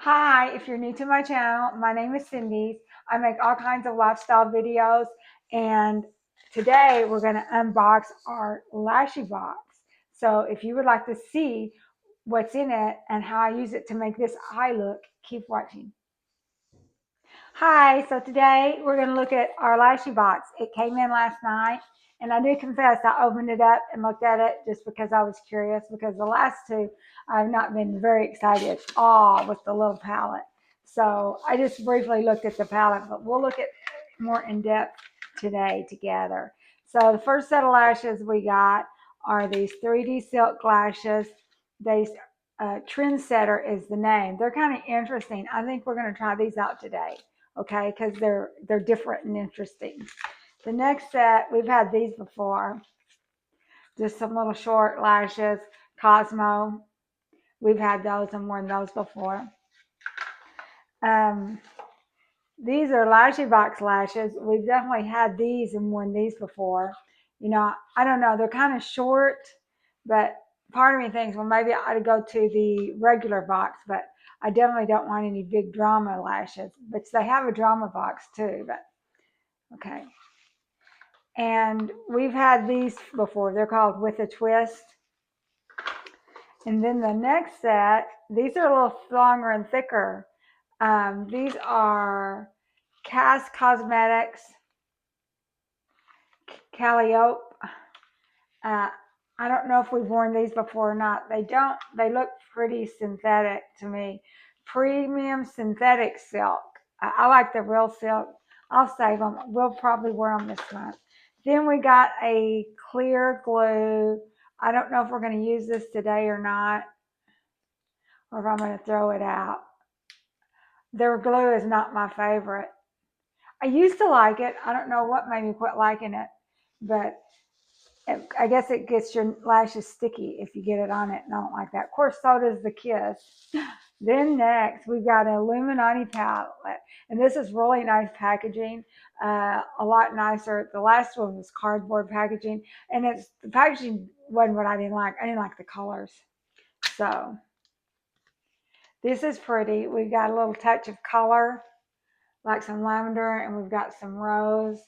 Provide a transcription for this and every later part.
Hi, if you're new to my channel, my name is Cindy. I make all kinds of lifestyle videos, and today we're going to unbox our Lashy box. So if you would like to see what's in it and how I use it to make this eye look, keep watching. Hi, so today we're going to look at our Lashy box. It came in last night, and I do confess I opened it up and looked at it just because I was curious, because the last two I've not been very excited at all with the little palette. So I just briefly looked at the palette, but we'll look at more in depth today together. So the first set of lashes we got are these 3D silk lashes. These Trendsetter is the name. They're kind of interesting. I think we're going to try these out today, okay, because they're different and interesting. The next set, we've had these before, just some little short lashes, Cosmo. We've had those and worn those before. Um, these are LashyBox lashes. We've definitely had these and worn these before. You know, I don't know, they're kind of short, but part of me thinks, well, maybe I ought to go to the regular box, but I definitely don't want any big drama lashes. But they have a drama box too, but okay. And we've had these before. They're called With a Twist. And then the next set, these are a little longer and thicker. These are Cast Cosmetics Calliope. Uh, I don't know if we've worn these before or not. They look pretty synthetic to me. Premium synthetic silk. I like the real silk. I'll save them. We'll probably wear them this month. Then we got a clear glue. I don't know if we're going to use this today or not, or if I'm going to throw it out. Their glue is not my favorite. I used to like it. I don't know what made me quit liking it, but I guess it gets your lashes sticky if you get it on it, and I don't like that. Of course, so does the Kiss. Then next, we've got an Illuminati palette, and this is really nice packaging, a lot nicer. The last one was cardboard packaging, and the packaging wasn't what I didn't like. I didn't like the colors. So this is pretty. We've got a little touch of color, like some lavender, and we've got some rose,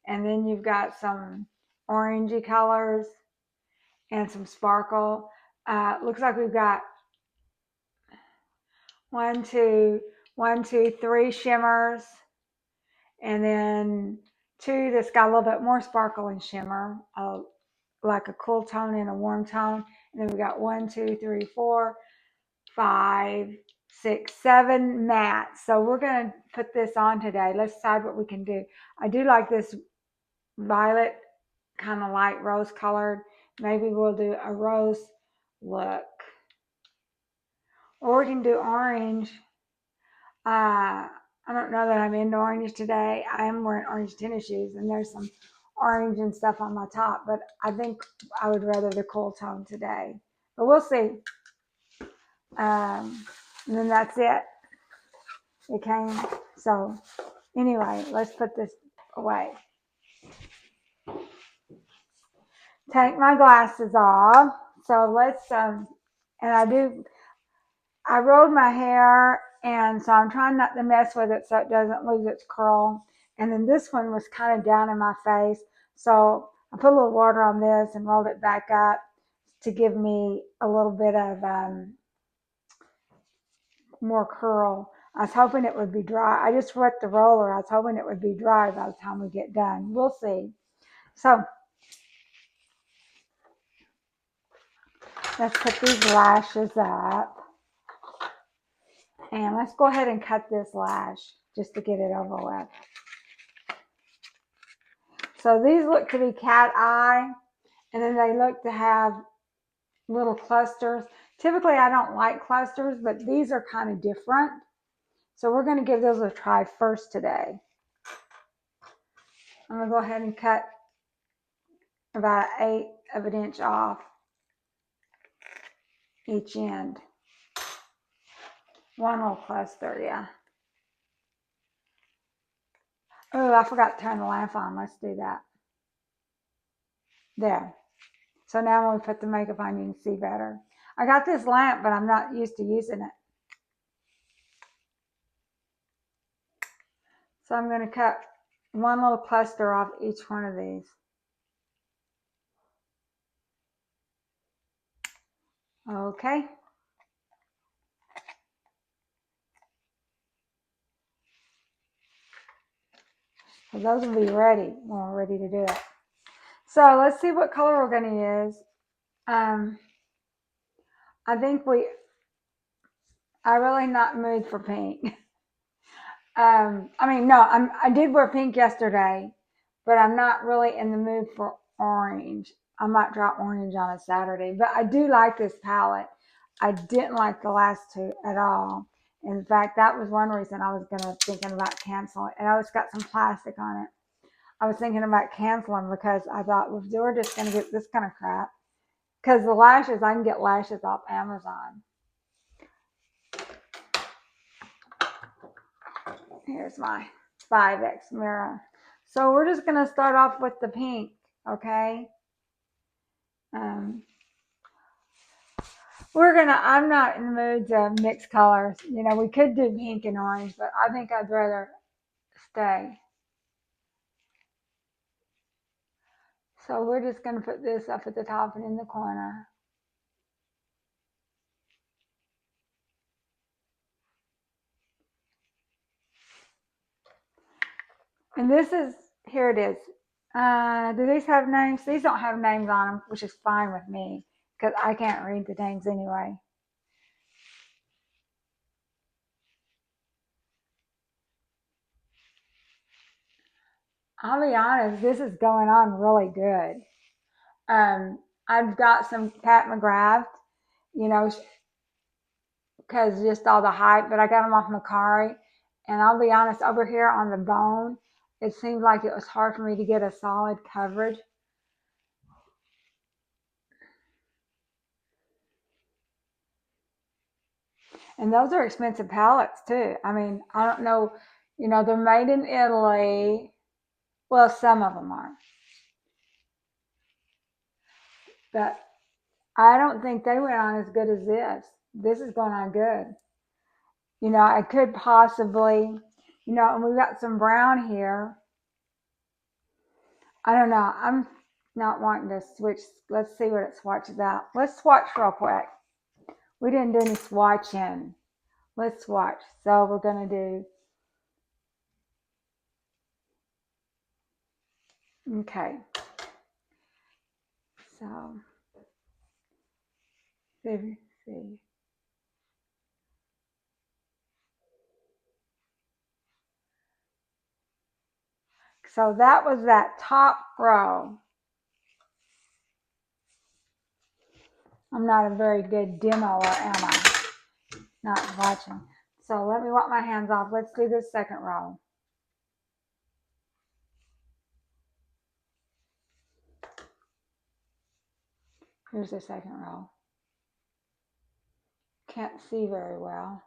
and then you've got some orangey colors and some sparkle. Looks like we've got three shimmers, and then two that's got a little bit more sparkle and shimmer, like a cool tone and a warm tone. And then we got 5, 6, 7 mattes. So we're going to put this on today. Let's decide what we can do. I do like this violet, kind of light rose colored. Maybe we'll do a rose look. Or we can do orange. I don't know that I'm into orange today. I am wearing orange tennis shoes, and there's some orange and stuff on my top, but I think I would rather the cool tone today. But we'll see. And then that's it. It came. So anyway, let's put this away. Take my glasses off. So let's, and I rolled my hair, and so I'm trying not to mess with it so it doesn't lose its curl. And then this one was kind of down in my face, so I put a little water on this and rolled it back up to give me a little bit of more curl. I was hoping it would be dry. I just wet the roller. I was hoping it would be dry by the time we get done. We'll see. So let's put these lashes up. And let's go ahead and cut this lash just to get it over with. So these look to be cat eye, and then they look to have little clusters. Typically, I don't like clusters, but these are kind of different. So we're going to give those a try first today. I'm going to go ahead and cut about 1/8 of an inch off each end. One little cluster, yeah. Oh, I forgot to turn the lamp on. Let's do that. There. So now when we put the makeup on, you can see better. I got this lamp, but I'm not used to using it. So I'm going to cut one little cluster off each one of these. Okay. So those will be ready when we're ready to do it. So let's see what color we're going to use. I think I really not in the mood for pink. I mean, no, I did wear pink yesterday, but I'm not really in the mood for orange. I might try orange on a Saturday, but I do like this palette. I didn't like the last two at all. In fact, that was one reason I was thinking about canceling. And I just got some plastic on it. I was thinking about canceling because I thought, well, we're just going to get this kind of crap. Because the lashes, I can get lashes off Amazon. Here's my 5X mirror. So we're just going to start off with the pink, okay? I'm not in the mood to mix colors. You know, we could do pink and orange, but I think I'd rather stay. So we're just going to put this up at the top and in the corner. And this is, here it is. Do these have names? These don't have names on them, which is fine with me because I can't read the names anyway. I'll be honest, this is going on really good. I've got some Pat McGrath, you know, because just all the hype, but I got them off Macari. And I'll be honest, over here on the bone, it seemed like it was hard for me to get a solid coverage. And those are expensive palettes too. I mean, I don't know, you know, they're made in Italy. Well, some of them are. But I don't think they went on as good as this. This is going on good. You know, I could possibly, you know, and we've got some brown here. I don't know. I'm not wanting to switch. Let's see what it swatches out. Let's swatch real quick. We didn't do any swatching. Let's swatch. So we're going to do, okay. So, let's see. So that was that top row. I'm not a very good demoer, am I? Not watching. So let me wipe my hands off. Let's do this second row. Here's the second row. Can't see very well.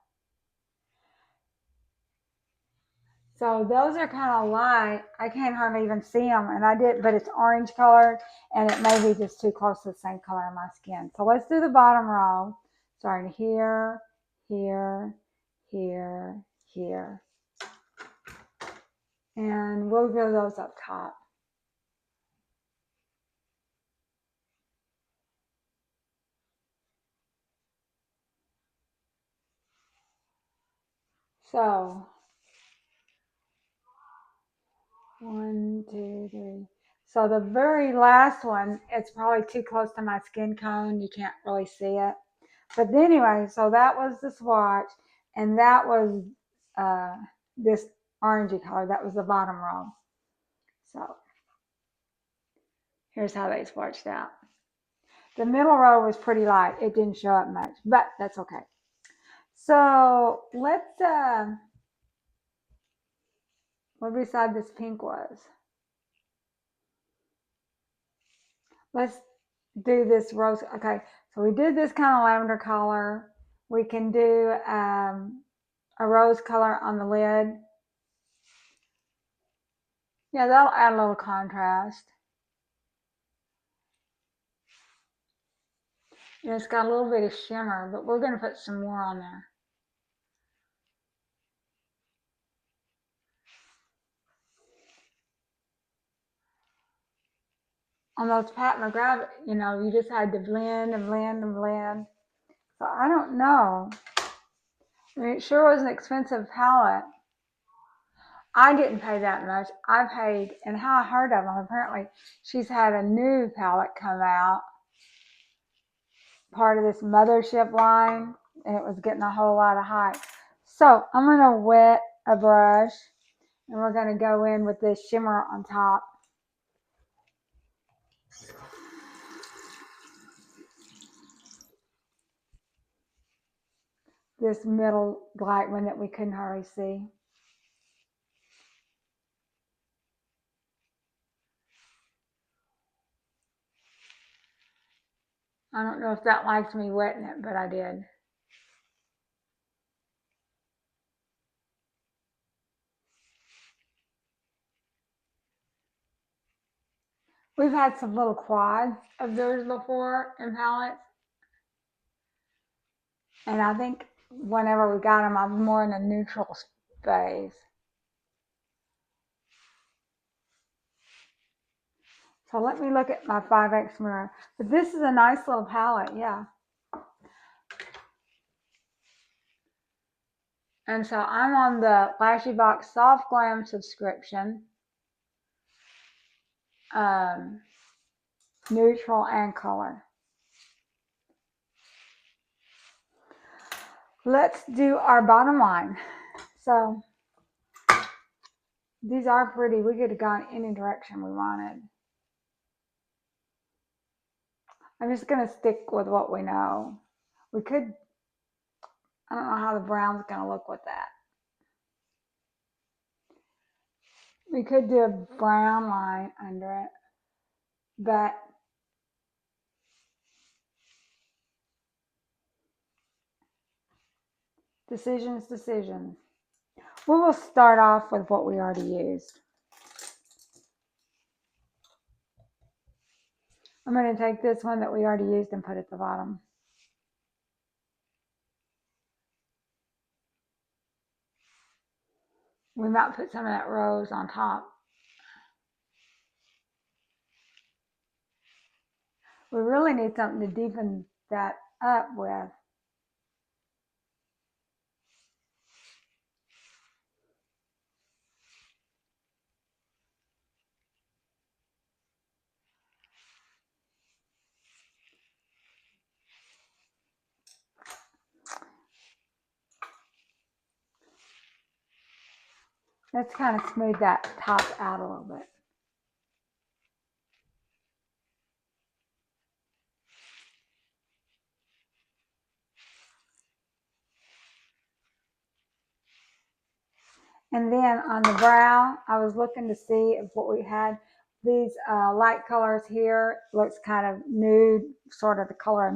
So those are kind of light. I can't hardly even see them, and I did, but it's orange colored, and it may be just too close to the same color in my skin. So let's do the bottom row, starting here, here, here, here, and we'll do those up top. So 1, 2, 3. So the very last one, it's probably too close to my skin tone. You can't really see it. But anyway, so that was the swatch, and that was this orangey color. That was the bottom row. So here's how they swatched out. The middle row was pretty light. It didn't show up much, but that's okay. So let's, what beside this pink was? Let's do this rose. Okay, so we did this kind of lavender color. We can do a rose color on the lid. Yeah, that'll add a little contrast. And it's got a little bit of shimmer, but we're going to put some more on there. on those Pat McGrath, you know, you just had to blend and blend and blend. So I don't know. I mean, it sure was an expensive palette. I didn't pay that much. I paid, and how I heard of them, apparently she's had a new palette come out, part of this mothership line, and it was getting a whole lot of hype. So I'm going to wet a brush, and we're going to go in with this shimmer on top. This middle light one that we couldn't hardly see. I don't know if that likes me wetting it, but I did. We've had some little quads of those before in palettes. And I think whenever we got them, I was more in a neutral phase. So let me look at my 5X mirror. But this is a nice little palette, yeah. And so I'm on the LashyBox Soft Glam subscription. Neutral and color. Let's do our bottom line. So these are pretty. We could have gone any direction we wanted. I'm just going to stick with what we know. We could, I don't know how the brown's going to look with that. We could do a brown line under it, but decisions. We will start off with what we already used. I'm going to take this one that we already used and put it at the bottom. We might put some of that rose on top. We really need something to deepen that up with. Let's kind of smooth that top out a little bit. And then on the brow, I was looking to see if what we had, these light colors here, looks kind of nude, sort of the color of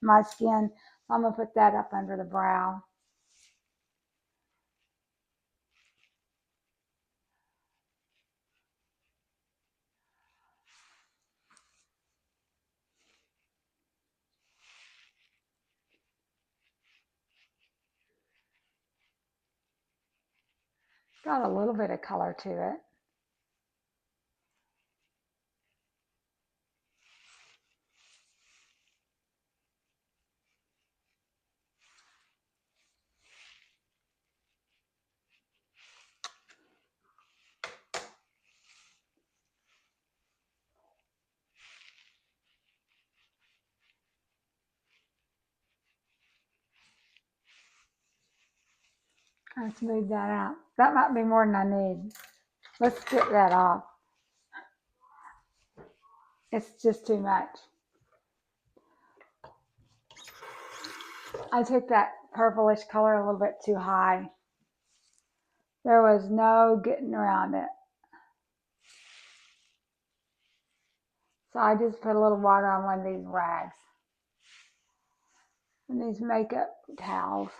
my skin. So I'm going to put that up under the brow. Got a little bit of color to it. Kind of smooth that out. That might be more than I need. Let's get that off. It's just too much. I took that purplish color a little bit too high. There was no getting around it. So I just put a little water on one of these rags. And these makeup towels.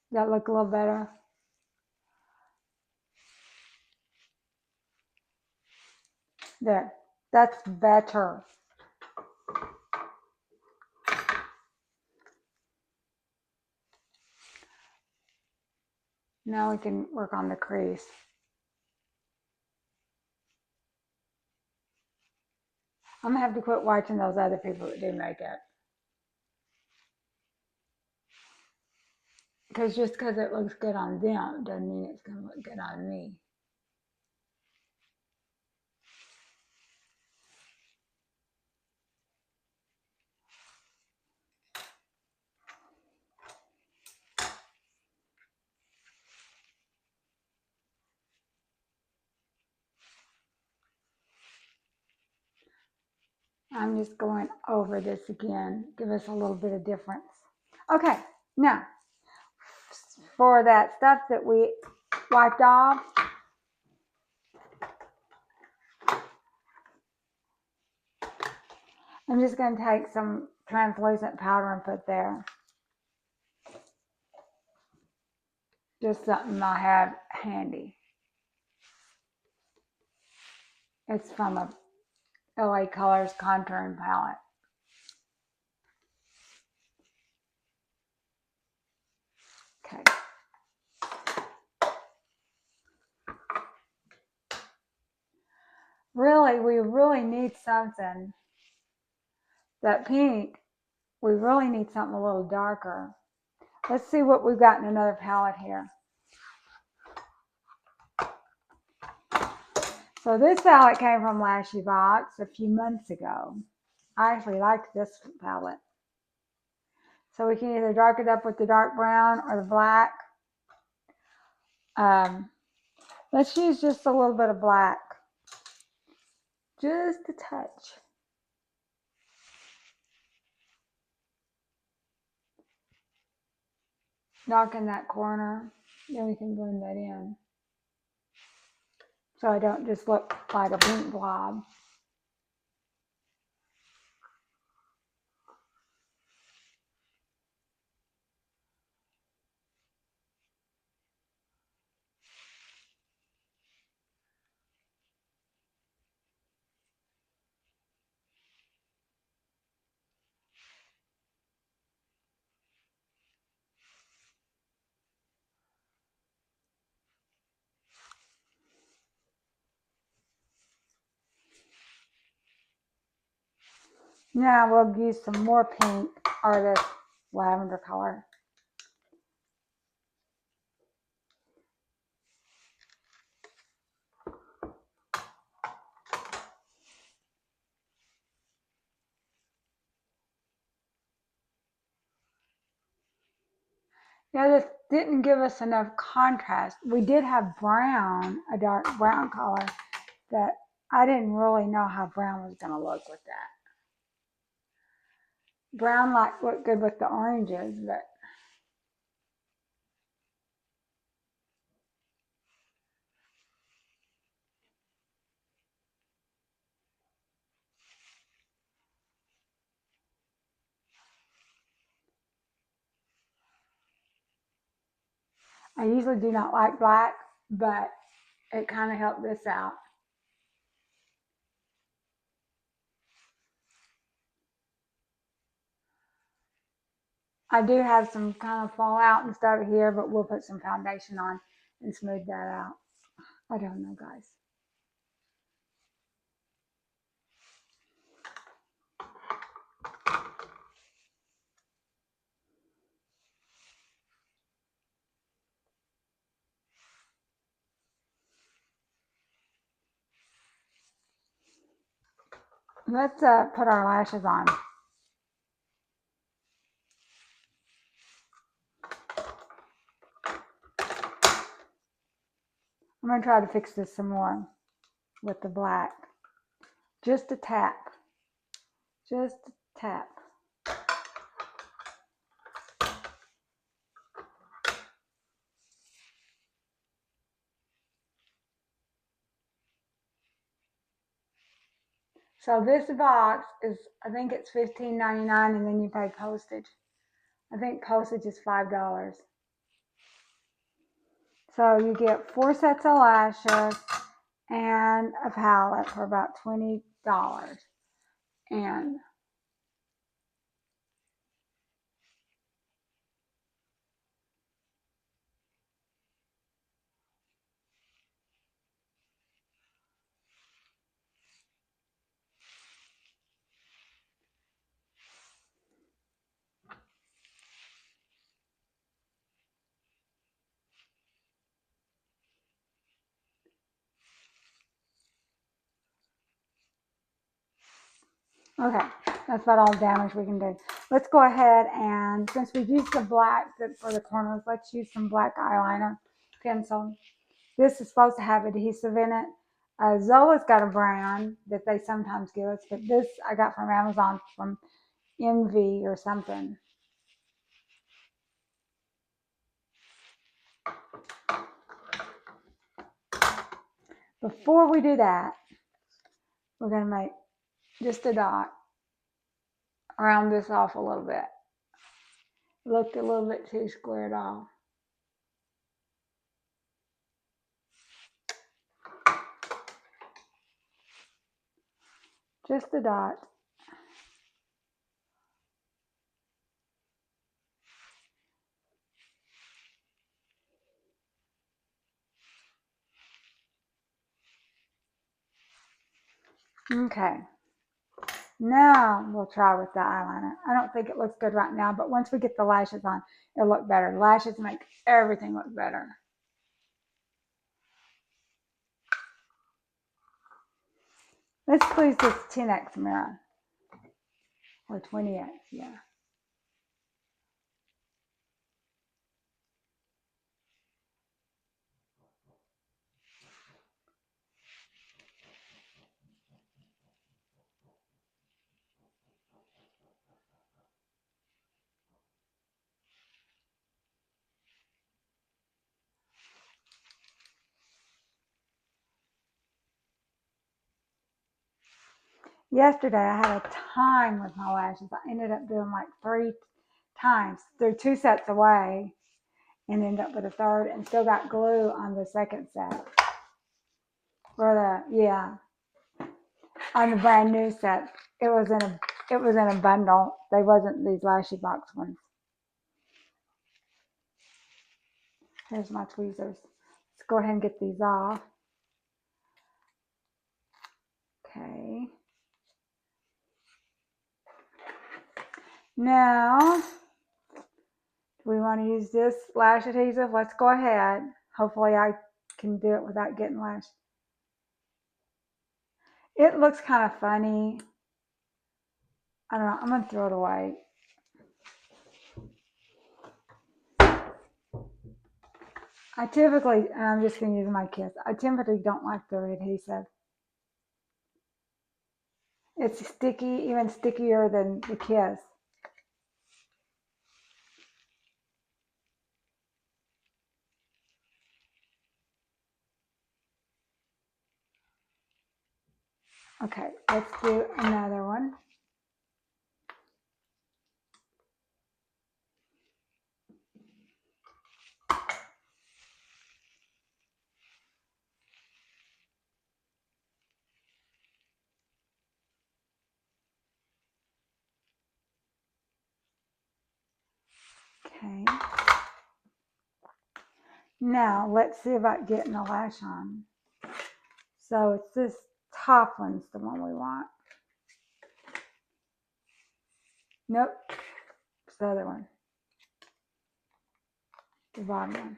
Does that look a little better? There. That's better. Now we can work on the crease. I'm gonna have to quit watching those other people that do makeup. Because just because it looks good on them doesn't mean it's gonna look good on me. I'm just going over this again, give us a little bit of difference. Okay, now, for that stuff that we wiped off, I'm just going to take some translucent powder and put there. Just something I have handy. It's from a LA Colors contouring palette. Okay. Really, we really need something. That pink, we really need something a little darker. Let's see what we've got in another palette here. So this palette came from LashyBox a few months ago. I actually liked this palette. So we can either dark it up with the dark brown or the black. Let's use just a little bit of black. Just a touch. Darken that corner. Then we can blend that in. So I don't just look like a pink blob. Now we'll use some more pink or this lavender color. Yeah, this didn't give us enough contrast. We did have brown, a dark brown color that I didn't really know how brown was going to look with that. Brown looked good with the oranges, but I usually do not like black, but it kind of helped this out. I do have some kind of fallout and stuff here, but we'll put some foundation on and smooth that out. I don't know, guys. Let's put our lashes on. I'm going to try to fix this some more with the black. Just a tap. Just a tap. So this box is, I think it's $15.99 and then you pay postage. I think postage is $5. So you get 4 sets of lashes and a palette for about $20. And Okay, that's about all damage we can do. Let's go ahead and, since we've used the black for the corners, let's use some black eyeliner pencil. This is supposed to have adhesive in it. Zola's got a brand that they sometimes give us, but this I got from Amazon from Envy or something. Before we do that, we're going to make just a dot, round this off a little bit. Looked a little bit too squared off. Just a dot. Okay. Now we'll try with the eyeliner. I don't think it looks good right now, but once we get the lashes on, it'll look better. Lashes make everything look better. Let's use this 10x mirror. Or 20x, yeah. Yesterday I had a time with my lashes. I ended up doing like 3 times. They're 2 sets away and ended up with a third and still got glue on the second set. For the, yeah, on the brand new set. It was in a bundle. They wasn't these LashyBox ones. Here's my tweezers. Let's go ahead and get these off. Okay. Now, do we want to use this lash adhesive? Let's go ahead. Hopefully I can do it without getting lash. It looks kind of funny. I don't know. I'm going to throw it away. I typically, and I'm just going to use my kiss. I typically don't like the adhesive. It's sticky, even stickier than the kiss. Okay, let's do another one. Okay. Now let's see about getting a lash on. So it's this top one's the one we want. Nope. It's the other one. The bottom one.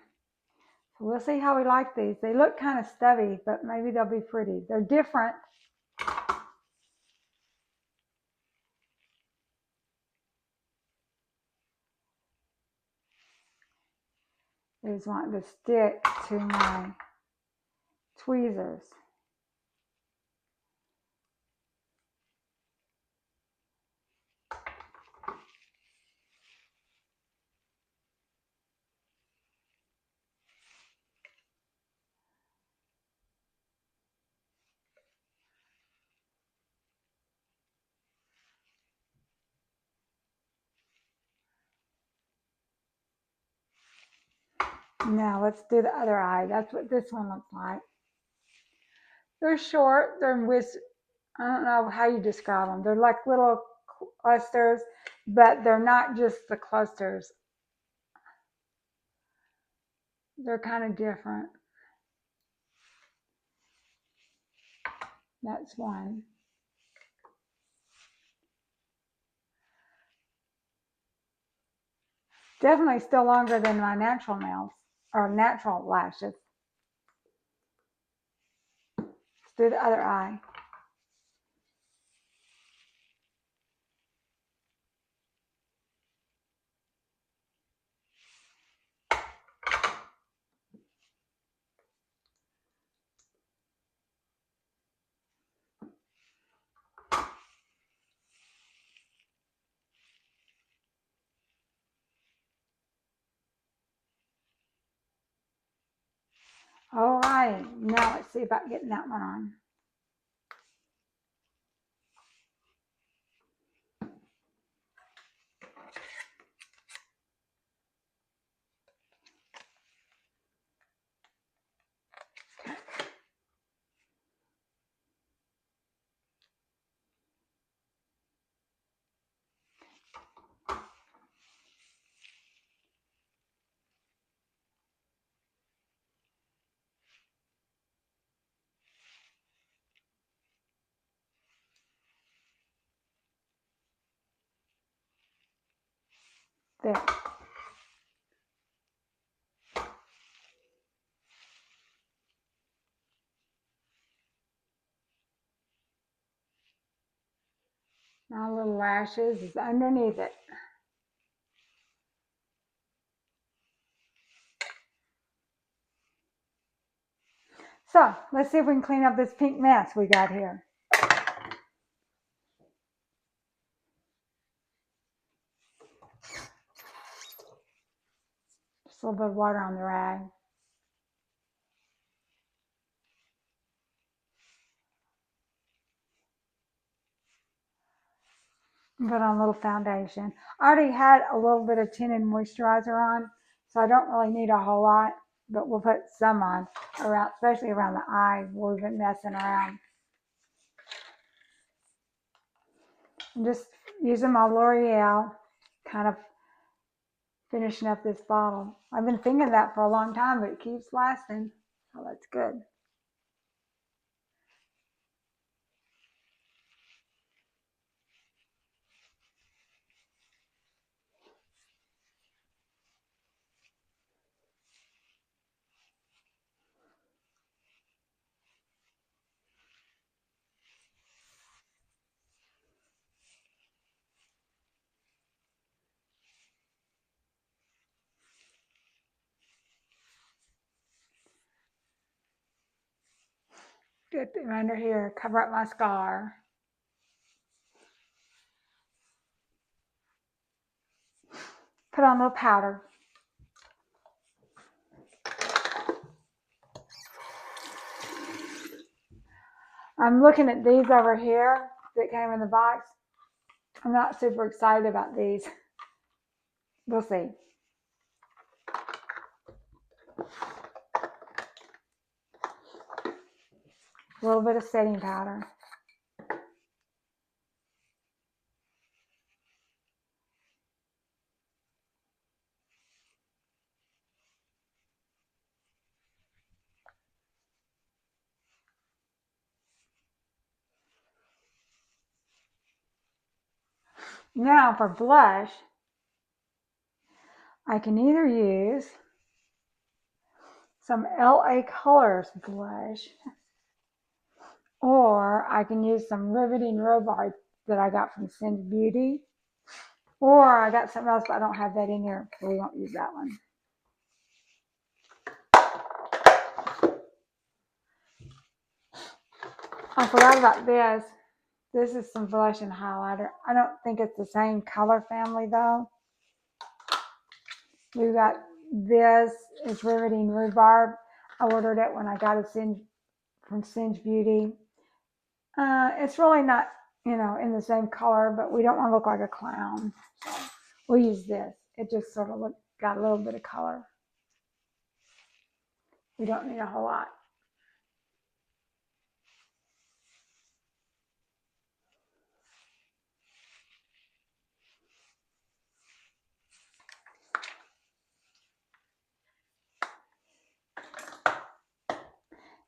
So we'll see how we like these. They look kind of stubby, but maybe they'll be pretty. They're different. I just want to stick to my tweezers. Now let's do the other eye. That's what this one looks like. They're short. They're with, I don't know how you describe them. They're like little clusters, but they're not just the clusters. They're kind of different. That's one. Definitely still longer than my natural nails or natural lashes. Let's do the other eye. All right, now let's see about getting that one on. There. My little lashes is underneath it. So let's see if we can clean up this pink mess we got here. Just a little bit of water on the rag. Put on a little foundation. I already had a little bit of tinted moisturizer on, so I don't really need a whole lot, but we'll put some on around, especially around the eye where we've been messing around. I'm just using my L'Oreal, kind of finishing up this bottle. I've been thinking that for a long time, but it keeps lasting, so that's good. Get it under here, cover up my scar. Put on a little powder. I'm looking at these over here that came in the box. I'm not super excited about these. We'll see. A little bit of setting powder. Now for blush, I can either use some LA Colors blush, or I can use some Riveting Rhubarb that I got from Singe Beauty, or I got something else, but I don't have that in here, so we won't use that one. I forgot about this. This is some blush and highlighter. I don't think it's the same color family though. We got this is Riveting Rhubarb. I ordered it when I got it from Singe Beauty. It's really not, in the same color, but we don't want to look like a clown. So we'll use this. It just sort of got a little bit of color. We don't need a whole lot.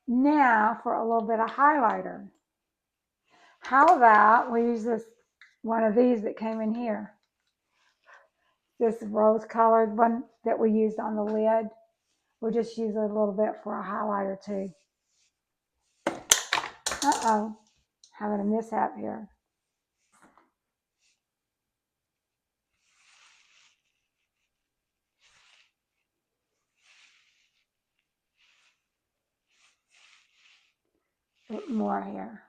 Now for a little bit of highlighter. How about we use one of these that came in here? This rose colored one that we used on the lid. We'll just use it a little bit for a highlighter too. Uh-oh, having a mishap here. A bit more here.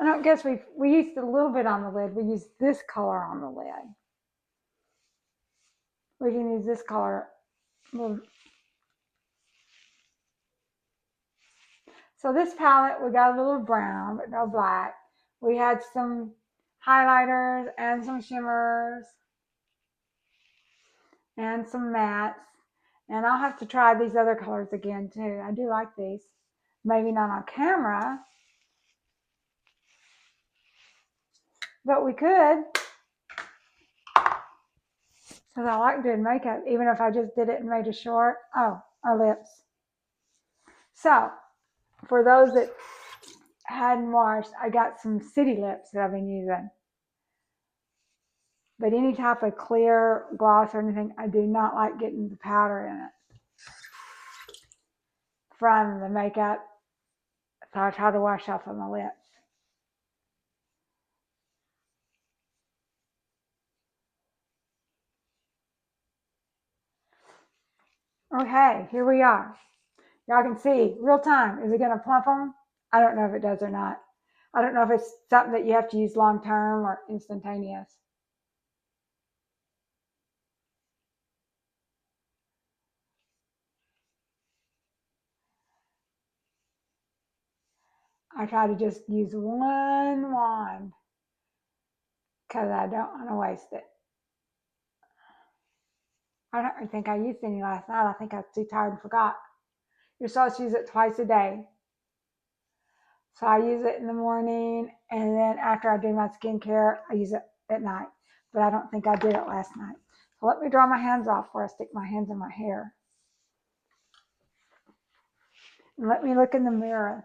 I don't guess we used a little bit on the lid. We used this color on the lid. we can use this color. So this palette, we got a little brown, but no black. We had some highlighters and some shimmers and some mattes. And I'll have to try these other colors again too. I do like these. Maybe not on camera, but we could. Because I like doing makeup, even if I just did it and made it short. Oh, our lips. So, for those that hadn't watched, I got some city lips that I've been using. But any type of clear gloss or anything, I do not like getting the powder in it from the makeup. So I try to wash off on my lips. Okay, here we are. Y'all can see real time. Is it going to plump them? I don't know if it does or not. I don't know if it's something that you have to use long term or instantaneous. I try to just use one wand because I don't want to waste it. I don't think I used any last night. I think I was too tired and forgot. You're supposed to use it twice a day. So I use it in the morning, and then after I do my skincare, I use it at night. But I don't think I did it last night. So let me dry my hands off before I stick my hands in my hair. And let me look in the mirror.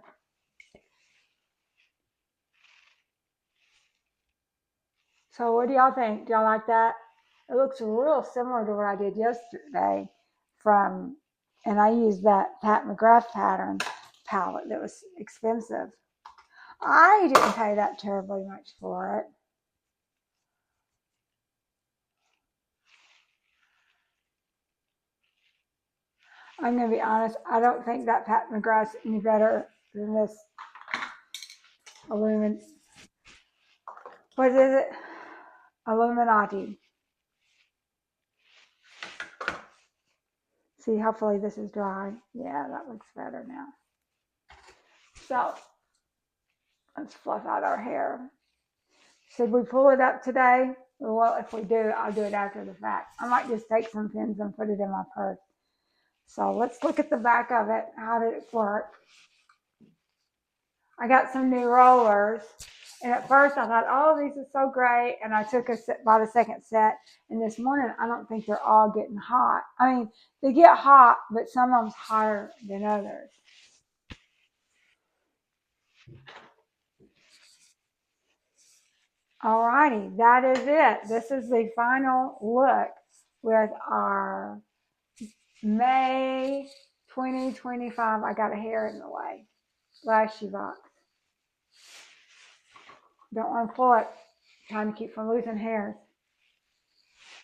So what do y'all think? Do y'all like that? It looks real similar to what I did yesterday and I used that Pat McGrath pattern palette that was expensive. I didn't pay that terribly much for it. I'm going to be honest, I don't think that Pat McGrath's any better than this Illuminati. What is it? Illuminati. See, hopefully this is dry. Yeah, that looks better now. So, let's fluff out our hair. Should we pull it up today? Well, if we do, I'll do it after the fact. I might just take some pins and put it in my purse. So let's look at the back of it. How did it work? I got some new rollers. And at first I thought, oh, these are so great. And I took bought a second set. And this morning, I don't think they're all getting hot. I mean, they get hot, but some of them's hotter than others. Alrighty, that is it. This is the final look with our May 2025. I got a hair in the way. LashyBox. Don't want to pull it. Trying to keep from losing hairs.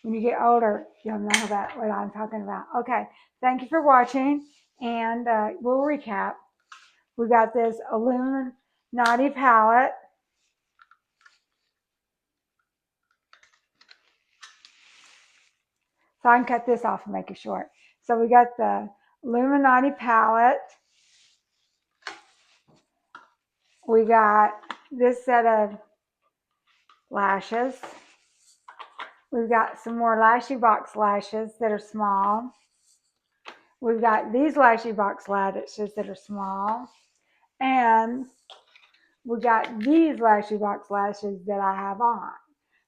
When you get older, you'll know what I'm talking about. Okay, thank you for watching, and we'll recap. We got this Illuminati palette. So I can cut this off and make it short. So we got the Illuminati palette. We got this set of lashes. We've got some more LashyBox lashes that are small. We've got these LashyBox lashes that are small. And we got these LashyBox lashes that I have on.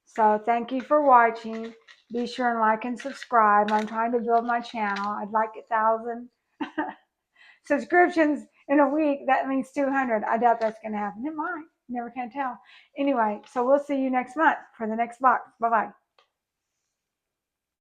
So thank you for watching. Be sure and like and subscribe. I'm trying to build my channel. I'd like 1,000 subscriptions in a week. That means 200. I doubt that's going to happen. It might. Never can tell. Anyway, so we'll see you next month for the next box. Bye-bye.